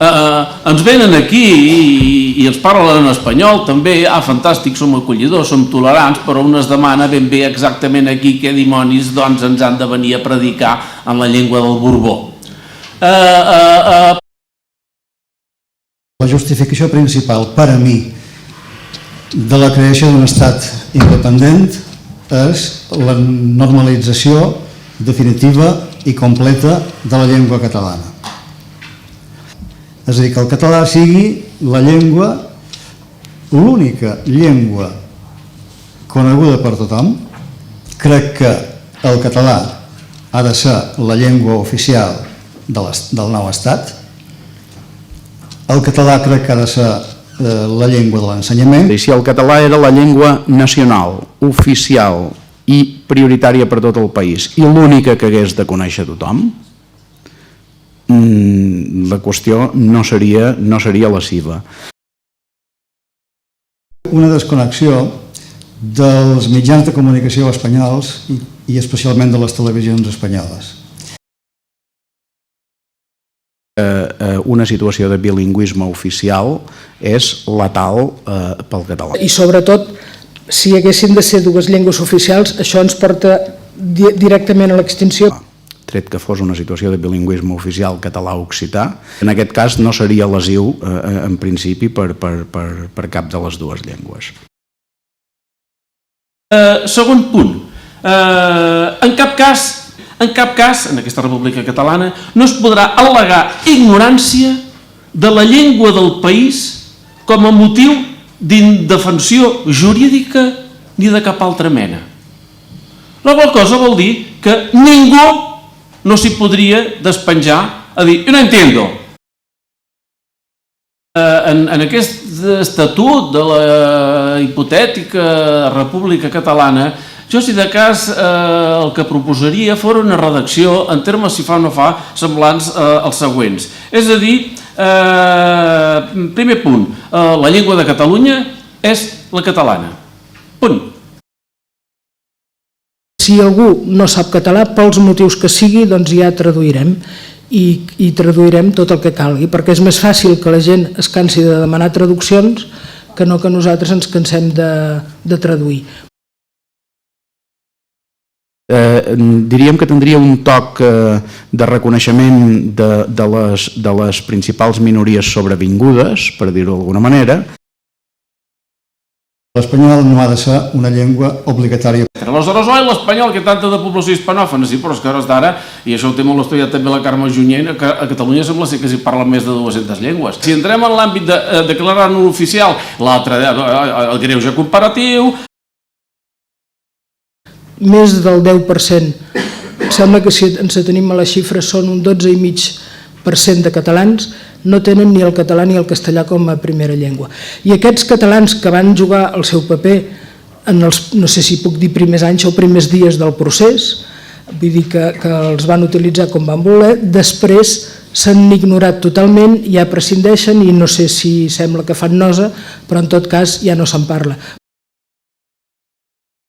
Ens venen aquí i ens parlen en espanyol, també, fantàstic, som acollidors, som tolerants, però un es demana ben bé exactament aquí què dimonis doncs ens han de venir a predicar en la llengua del Borbó. La justificació principal, per a mi, de la creació d'un estat independent és la normalització definitiva i completa de la llengua catalana. És a dir, que el català sigui la llengua, l'única llengua coneguda per tothom. Crec que el català ha de ser la llengua oficial del nou estat. El català crec que ha de ser la llengua de l'ensenyament. Si el català era la llengua nacional, oficial i prioritària per tot el país i l'única que hagués de conèixer tothom, la qüestió no seria lasciva. Una desconnexió dels mitjans de comunicació espanyols i especialment de les televisions espanyoles. Una situació de bilingüisme oficial és letal pel català. I sobretot, si haguessin de ser dues llengües oficials, això ens porta directament a l'extinció. Tret que fos una situació de bilingüisme oficial català-occità, en aquest cas no seria lesiu, en principi, per cap de les dues llengües. Segon punt. En cap cas, en aquesta República Catalana, no es podrà al·legar ignorància de la llengua del país com a motiu d'indefensió jurídica ni de cap altra mena. La qual cosa vol dir que ningú no s'hi podria despenjar a dir, jo no entiendo. En aquest estatut de la hipotètica República Catalana, jo, si de cas, el que proposaria fos una redacció en termes, si fa o no fa, semblants als següents. És a dir, primer punt, la llengua de Catalunya és la catalana. Punt. Si algú no sap català, pels motius que sigui, doncs ja traduirem i traduirem tot el que calgui, perquè és més fàcil que la gent es cansi de demanar traduccions que no que nosaltres ens cansem de traduir. Diríem que tindria un toc de reconeixement de les principals minories sobrevingudes, per dir-ho d'alguna manera. L'espanyol no ha de ser una llengua obligatòria. Aleshores, l'espanyol, que tanta de població hispanòfona, sí, però és que hores d'ara, i això ho té molt estudiat també la Carme Junyent, que a Catalunya sembla ser que s'hi parla més de 200 llengües. Si entrem en l'àmbit de declarar no oficial, el greuge comparatiu... Més del 10%. Sembla que si ens atenim a les xifres són un 12,5% de catalans no tenen ni el català ni el castellà com a primera llengua. I aquests catalans que van jugar el seu paper en els, no sé si puc dir primers anys o primers dies del procés, vull dir que els van utilitzar com van voler, després s'han ignorat totalment, ja prescindeixen i no sé si sembla que fan nosa, però en tot cas ja no se'n parla.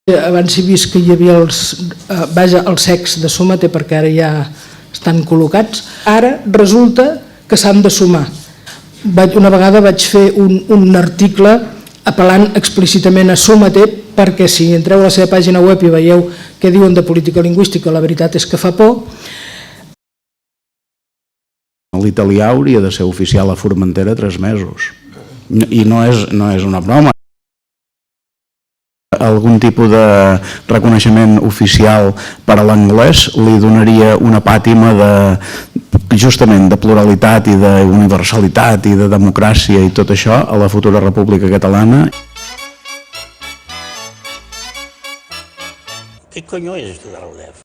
Abans he vist que hi havia el sex de súmate perquè ara ja estan col·locats. Ara resulta que s'han de sumar. Una vegada vaig fer un article apel·lant explícitament a súmate perquè si entreu a la seva pàgina web i veieu què diuen de política lingüística, la veritat és que fa por. L'italià hauria de ser oficial a Formentera 3 mesos. I no és una broma. Algun tipus de reconeixement oficial per a l'anglès li donaria una pàtina justament de pluralitat i d'universalitat i de democràcia i tot això a la futura República Catalana. ¿Qué coño es esto de la UDEF?